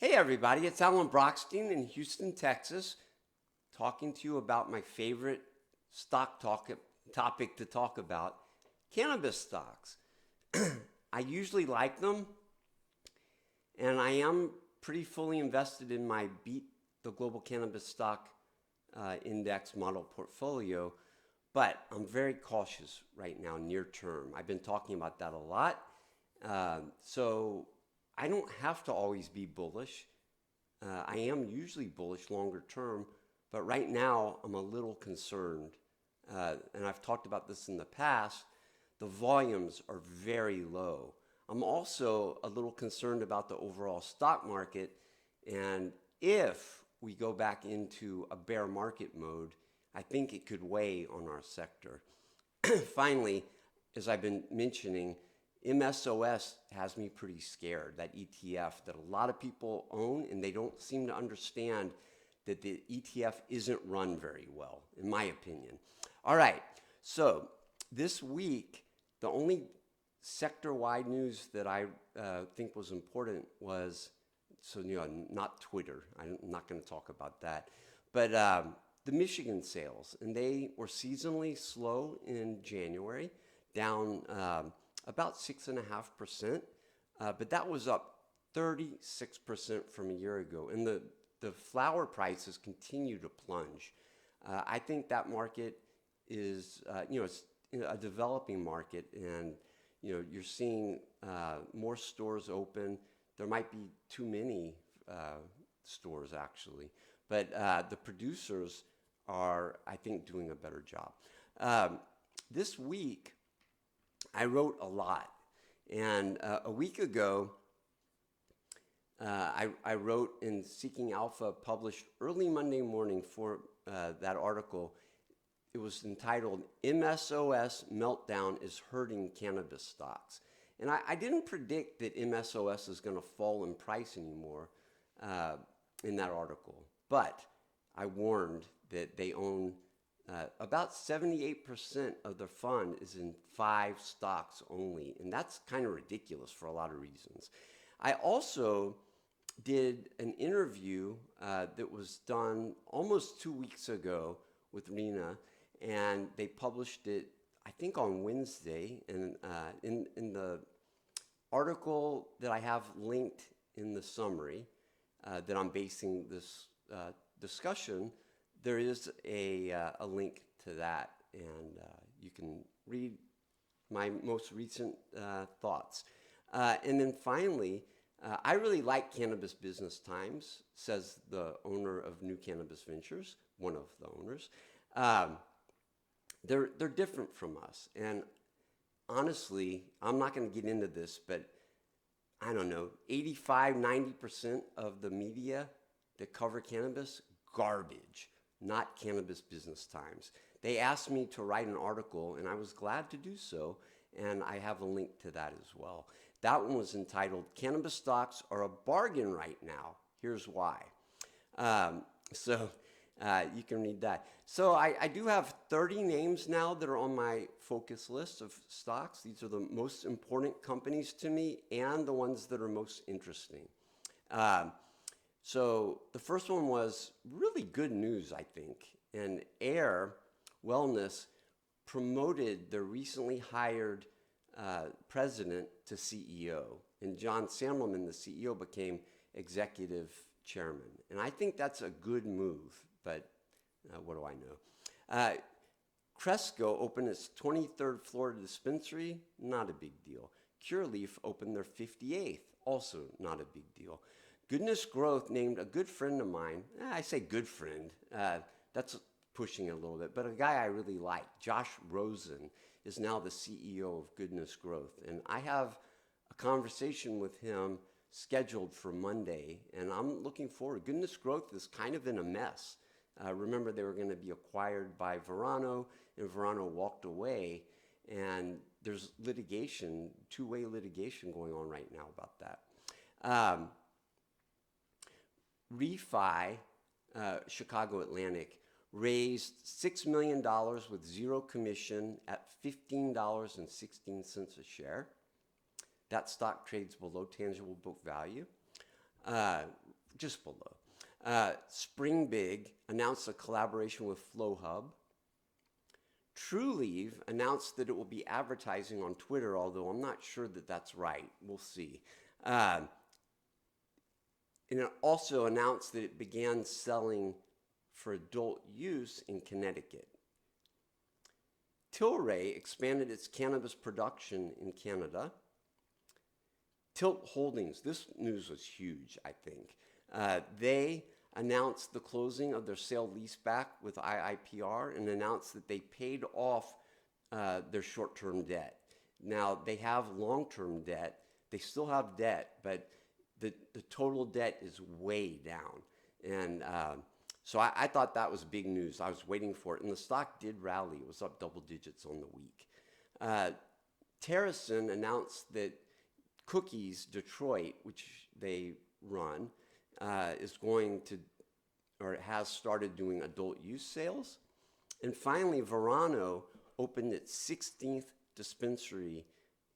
Hey everybody, it's Alan Brochstein in Houston, Texas, talking to you about my favorite topic to talk about, cannabis stocks. I usually like them, and I am pretty fully invested in my Beat the Global Cannabis Stock Index model portfolio, but I'm very cautious right now, near term. I've been talking about that a lot. So I don't have to always be bullish. I am usually bullish longer term, but right now I'm a little concerned. And I've talked about this in the past. The volumes are very low. I'm also a little concerned about the overall stock market. And if we go back into a bear market mode, I think it could weigh on our sector. Finally, as I've been mentioning, MSOS has me pretty scared, that ETF that a lot of people own, and they don't seem to understand that the ETF isn't run very well, in my opinion. All right, so this week, the only sector-wide news that I think was important was, not Twitter. I'm not going to talk about that, but the Michigan sales, and they were seasonally slow in January, down about 6.5%, but that was up 36% from a year ago. And the flower prices continue to plunge. I think that market is, it's a developing market, and you're seeing more stores open. There might be too many stores actually, but the producers are, I think, doing a better job. This week, I wrote a lot, and a week ago, I wrote in Seeking Alpha, published early Monday morning for that article. It was entitled, MSOS Meltdown is Hurting Cannabis Stocks. And I didn't predict that MSOS is going to fall in price anymore in that article, but I warned that they own about 78% of their fund is in 5 stocks only, and that's kind of ridiculous for a lot of reasons. I also did an interview that was done almost 2 weeks ago with Rena, and they published it, I think, on Wednesday. And in the article that I have linked in the summary that I'm basing this discussion, there is a link to that, and you can read my most recent thoughts. And then finally, I really like Cannabis Business Times, says the owner of New Cannabis Ventures, one of the owners. They're different from us, and honestly, I'm not going to get into this, but I don't know, 85-90% of the media that cover cannabis, garbage. Not Cannabis Business Times. They asked me to write an article, and I was glad to do so, and I have a link to that as well. That one was entitled, Cannabis Stocks Are a Bargain Right Now. Here's why. You can read that. So I do have 30 names now that are on my focus list of stocks. These are the most important companies to me and the ones that are most interesting. So the first one was really good news, I think. And Air Wellness promoted their recently hired president to CEO. And John Sandelman, the CEO, became executive chairman. And I think that's a good move, but what do I know? Cresco opened its 23rd Florida dispensary, not a big deal. Curaleaf opened their 58th, also not a big deal. Goodness Growth named a good friend of mine. I say good friend. That's pushing it a little bit. But a guy I really like, Josh Rosen, is now the CEO of Goodness Growth. And I have a conversation with him scheduled for Monday, and I'm looking forward. Goodness Growth is kind of in a mess. Remember, they were going to be acquired by Verano, and Verano walked away. And there's litigation, two-way litigation going on right now about that. Refi, Chicago Atlantic, raised $6 million with zero commission at $15.16 a share. That stock trades below tangible book value. just below. Spring Big announced a collaboration with FlowHub. Trulieve announced that it will be advertising on Twitter, although I'm not sure that that's right. We'll see. And it also announced that it began selling for adult use in Connecticut. Tilray expanded its cannabis production in Canada. Tilt Holdings, this news was huge, I think. They announced the closing of their sale leaseback with IIPR and announced that they paid off their short-term debt. Now, they have long-term debt. They still have debt, but the total debt is way down. And so I thought that was big news. I was waiting for it. And the stock did rally. It was up double digits on the week. Terracin announced that Cookies Detroit, which they run, is going to, or has started doing adult use sales. And finally, Verano opened its 16th dispensary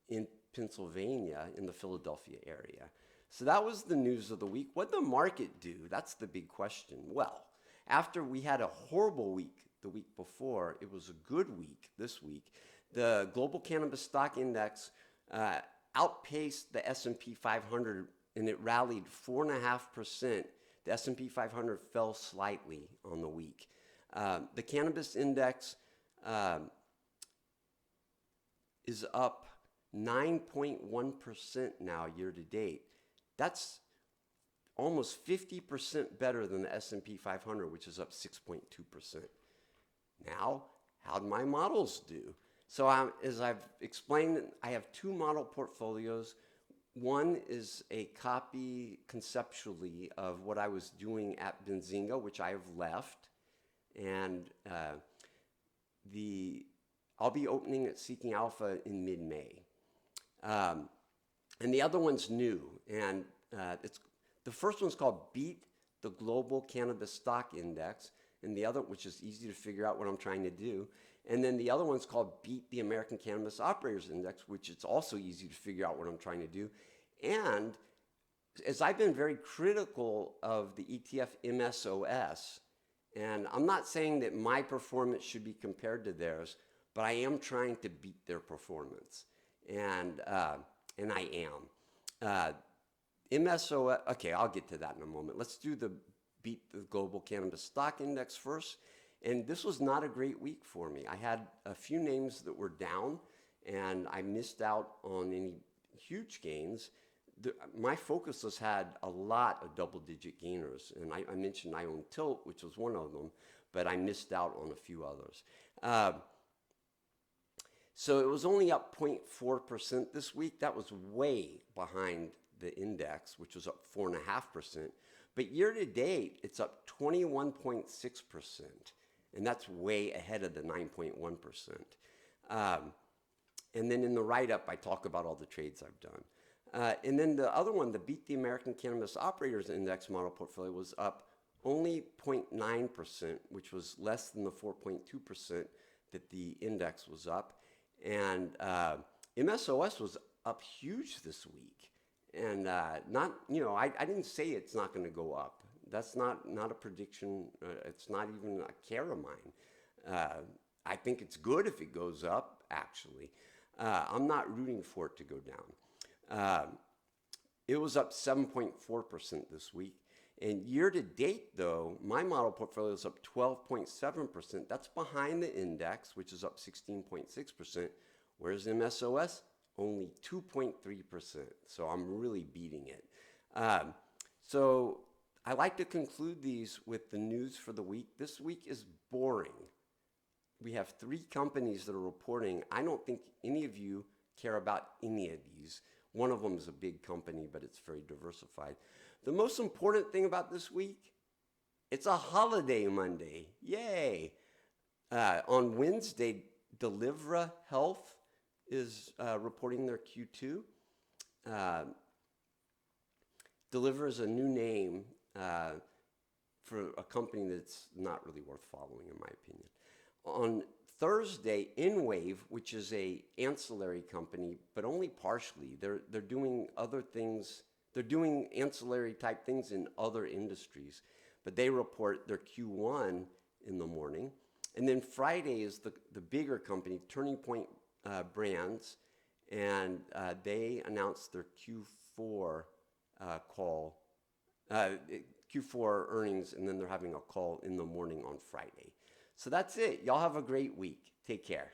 in Pennsylvania in the Philadelphia area. So that was the news of the week. What did the market do? That's the big question. Well, after we had a horrible week the week before, it was a good week this week. The global cannabis stock index outpaced the S&P 500, and it rallied 4.5%. The S&P 500 fell slightly on the week. The cannabis index is up 9.1% now year to date. That's almost 50% better than the S&P 500, which is up 6.2%. Now, how did my models do? So as I've explained, I have two model portfolios. One is a copy conceptually of what I was doing at Benzinga, which I have left. And I'll be opening at Seeking Alpha in mid-May. And the other one's new. And the first one's called Beat the Global Cannabis Stock Index. And the other, which is easy to figure out what I'm trying to do. And then the other one's called Beat the American Cannabis Operators Index, which it's also easy to figure out what I'm trying to do. And as I've been very critical of the ETF MSOS, and I'm not saying that my performance should be compared to theirs, but I am trying to beat their performance. And I am. MSOS, okay, I'll get to that in a moment. Let's do the Beat the Global Cannabis Stock Index first. And this was not a great week for me. I had a few names that were down, and I missed out on any huge gains. My focus has had a lot of double-digit gainers, and I mentioned I own Tilt, which was one of them, but I missed out on a few others. So it was only up 0.4% this week. That was way behind the index, which was up 4.5%. But year to date, it's up 21.6%. And that's way ahead of the 9.1%. And then in the write-up, I talk about all the trades I've done. And then the other one, the Beat the American Cannabis Operators Index model portfolio, was up only 0.9%, which was less than the 4.2% that the index was up. And MSOS was up huge this week. And not, I didn't say it's not going to go up. That's not a prediction. It's not even a care of mine. I think it's good if it goes up, actually. I'm not rooting for it to go down. It was up 7.4% this week. And year to date, though, my model portfolio is up 12.7%. That's behind the index, which is up 16.6%. Whereas MSOS, only 2.3%. So I'm really beating it. So I like to conclude these with the news for the week. This week is boring. We have 3 companies that are reporting. I don't think any of you care about any of these. One of them is a big company, but it's very diversified. The most important thing about this week, it's a holiday Monday. Yay! On Wednesday, Delivra Health is reporting their Q2. Delivra is a new name for a company that's not really worth following, in my opinion. On Thursday, InWave, which is a ancillary company, but only partially. They're doing other things. They're doing ancillary type things in other industries, but they report their Q1 in the morning. And then Friday is the bigger company, Turning Point Brands, and they announced their Q4 call, Q4 earnings, and then they're having a call in the morning on Friday. So that's it. Y'all have a great week. Take care.